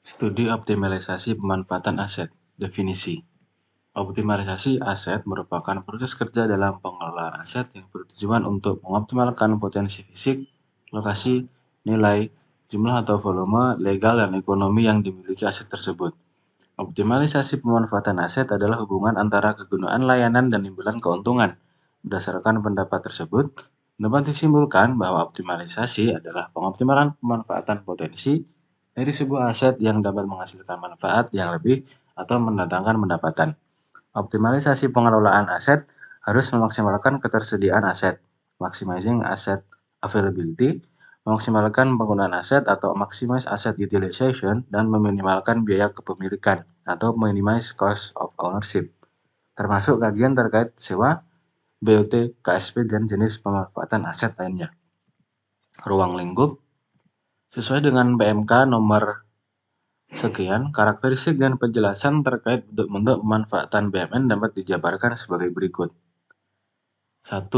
Studi optimalisasi pemanfaatan aset. Definisi. Optimalisasi aset merupakan proses kerja dalam pengelolaan aset yang bertujuan untuk mengoptimalkan potensi fisik, lokasi, nilai, jumlah atau volume, legal dan ekonomi yang dimiliki aset tersebut. Optimalisasi pemanfaatan aset adalah hubungan antara kegunaan layanan dan imbalan keuntungan. Berdasarkan pendapat tersebut, dapat disimpulkan bahwa optimalisasi adalah pengoptimalan pemanfaatan potensi dari sebuah aset yang dapat menghasilkan manfaat yang lebih atau mendatangkan pendapatan. Optimalisasi pengelolaan aset harus memaksimalkan ketersediaan aset, maximizing asset availability, memaksimalkan penggunaan aset atau maximize asset utilization, dan meminimalkan biaya kepemilikan atau minimize cost of ownership, termasuk kajian terkait sewa, BOT, KSP, dan jenis pemanfaatan aset lainnya. Ruang lingkup. Sesuai dengan PMK nomor sekian, karakteristik dan penjelasan terkait bentuk-bentuk pemanfaatan BMN dapat dijabarkan sebagai berikut. 1.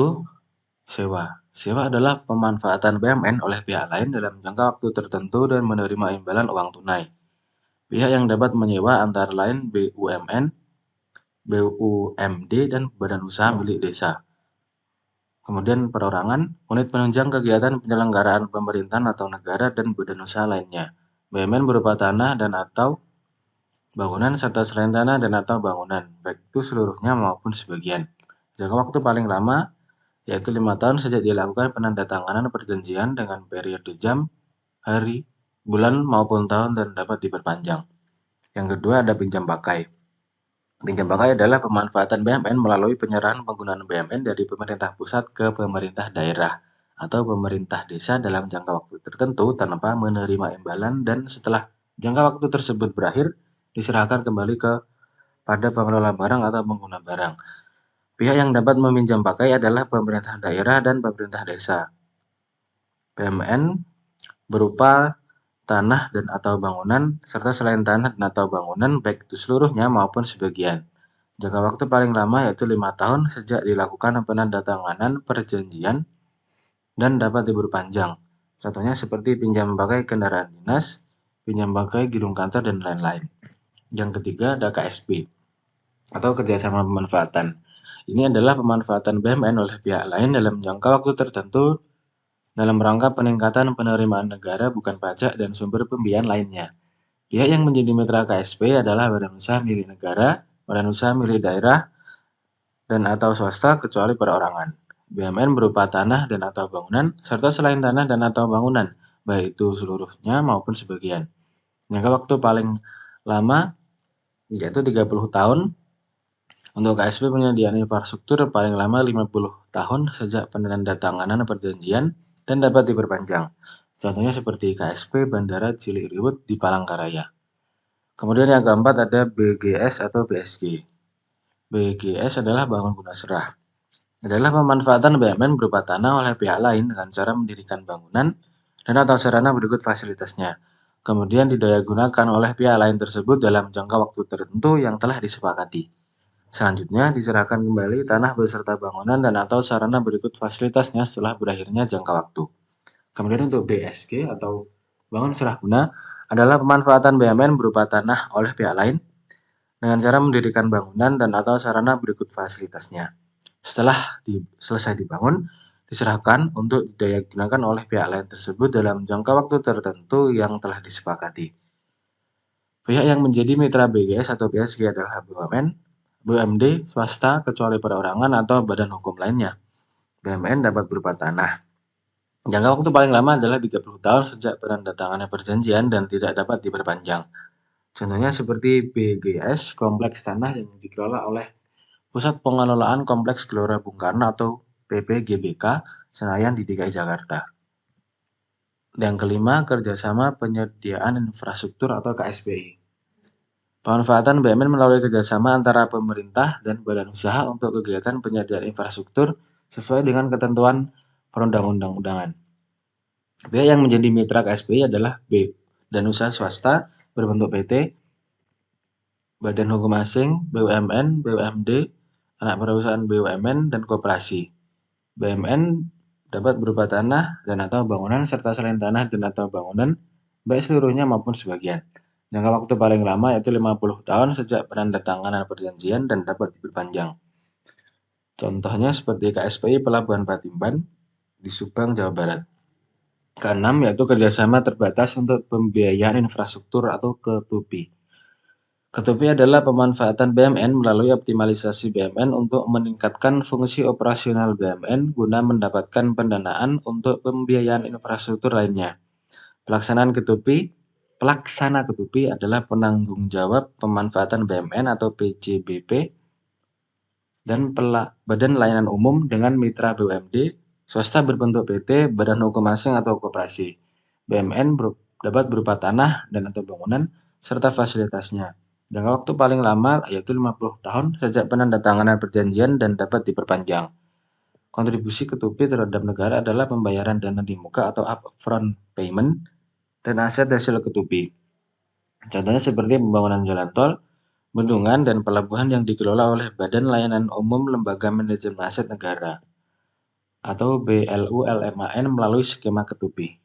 Sewa. Sewa adalah pemanfaatan BMN oleh pihak lain dalam jangka waktu tertentu dan menerima imbalan uang tunai. Pihak yang dapat menyewa antara lain BUMN, BUMD, dan badan usaha milik desa. Kemudian perorangan, unit penunjang kegiatan penyelenggaraan pemerintahan atau negara dan badan usaha lainnya. BUMN berupa tanah dan atau bangunan serta selain tanah dan atau bangunan, baik itu seluruhnya maupun sebagian. Jangka waktu paling lama yaitu 5 tahun sejak dilakukan penandatanganan perjanjian dengan periode jam, hari, bulan maupun tahun dan dapat diperpanjang. Yang kedua ada pinjam pakai. Pinjam pakai adalah pemanfaatan BMN melalui penyerahan penggunaan BMN dari pemerintah pusat ke pemerintah daerah atau pemerintah desa dalam jangka waktu tertentu tanpa menerima imbalan, dan setelah jangka waktu tersebut berakhir diserahkan kembali pada pengelola barang atau pengguna barang. Pihak yang dapat meminjam pakai adalah pemerintah daerah dan pemerintah desa. BMN berupa tanah dan atau bangunan serta selain tanah dan atau bangunan baik itu seluruhnya maupun sebagian. Jangka waktu paling lama yaitu 5 tahun sejak dilakukan penandatanganan perjanjian dan dapat diperpanjang. Contohnya seperti pinjam pakai kendaraan dinas, pinjam pakai gedung kantor, dan lain-lain. Yang ketiga ada KSP atau kerjasama pemanfaatan. Ini adalah pemanfaatan BMN oleh pihak lain dalam jangka waktu tertentu dalam rangka peningkatan penerimaan negara bukan pajak dan sumber pembiayaan lainnya. Pihak yang menjadi mitra KSP adalah badan usaha milik negara, badan usaha milik daerah, dan atau swasta kecuali perorangan. BMN berupa tanah dan atau bangunan, serta selain tanah dan atau bangunan, baik itu seluruhnya maupun sebagian. Jangka waktu paling lama yaitu 30 tahun. Untuk KSP penyediaan infrastruktur paling lama 50 tahun sejak penandatanganan perjanjian dan dapat diperpanjang. Contohnya seperti KSP Bandara Cilikriwut di Palangkaraya. Kemudian yang keempat ada BGS atau BSG. BGS adalah bangun guna serah. Adalah pemanfaatan BMN berupa tanah oleh pihak lain dengan cara mendirikan bangunan dan atau sarana berikut fasilitasnya. Kemudian didayagunakan oleh pihak lain tersebut dalam jangka waktu tertentu yang telah disepakati. Selanjutnya, diserahkan kembali tanah beserta bangunan dan atau sarana berikut fasilitasnya setelah berakhirnya jangka waktu. Kemudian untuk BSG atau bangun serah guna adalah pemanfaatan BMN berupa tanah oleh pihak lain dengan cara mendirikan bangunan dan atau sarana berikut fasilitasnya. Setelah selesai dibangun, diserahkan untuk didayagunakan oleh pihak lain tersebut dalam jangka waktu tertentu yang telah disepakati. Pihak yang menjadi mitra BGS atau BSG adalah BUMN, BUMD, swasta, kecuali perorangan atau badan hukum lainnya. BUMN dapat berupa tanah. Jangka waktu paling lama adalah 30 tahun sejak penandatanganan perjanjian dan tidak dapat diperpanjang. Contohnya seperti BGS, kompleks tanah yang dikelola oleh Pusat Pengelolaan Kompleks Gelora Bung Karno atau PPGBK, Senayan di DKI Jakarta. Yang kelima, kerjasama penyediaan infrastruktur atau KSPI. Pemanfaatan BUMN melalui kerjasama antara pemerintah dan badan usaha untuk kegiatan penyediaan infrastruktur sesuai dengan ketentuan perundang-undangan. Pihak yang menjadi mitra KSPI adalah badan usaha swasta berbentuk PT, badan hukum asing, BUMN, BUMD, anak perusahaan BUMN, dan koperasi. BUMN dapat berupa tanah dan atau bangunan serta selain tanah dan atau bangunan, baik seluruhnya maupun sebagian. Jangka waktu paling lama yaitu 50 tahun sejak penandatanganan perjanjian dan dapat diperpanjang. Contohnya seperti KSPI Pelabuhan Patimban di Subang, Jawa Barat. Keenam yaitu kerjasama terbatas untuk pembiayaan infrastruktur atau Ketupi. Ketupi adalah pemanfaatan BMN melalui optimalisasi BMN untuk meningkatkan fungsi operasional BMN guna mendapatkan pendanaan untuk pembiayaan infrastruktur lainnya. Pelaksana Ketupi adalah penanggung jawab pemanfaatan BMN atau PJBP dan Badan Layanan Umum dengan mitra BUMD, swasta berbentuk PT, badan hukum asing atau koperasi. BMN dapat berupa tanah dan atau bangunan serta fasilitasnya. Jangka waktu paling lama yaitu 50 tahun sejak penandatanganan perjanjian dan dapat diperpanjang. Kontribusi Ketupi terhadap negara adalah pembayaran dana di muka atau upfront payment dan aset hasil Ketupi. Contohnya seperti pembangunan jalan tol, bendungan, dan pelabuhan yang dikelola oleh Badan Layanan Umum Lembaga Manajemen Aset Negara atau BLULMAN melalui skema Ketupi.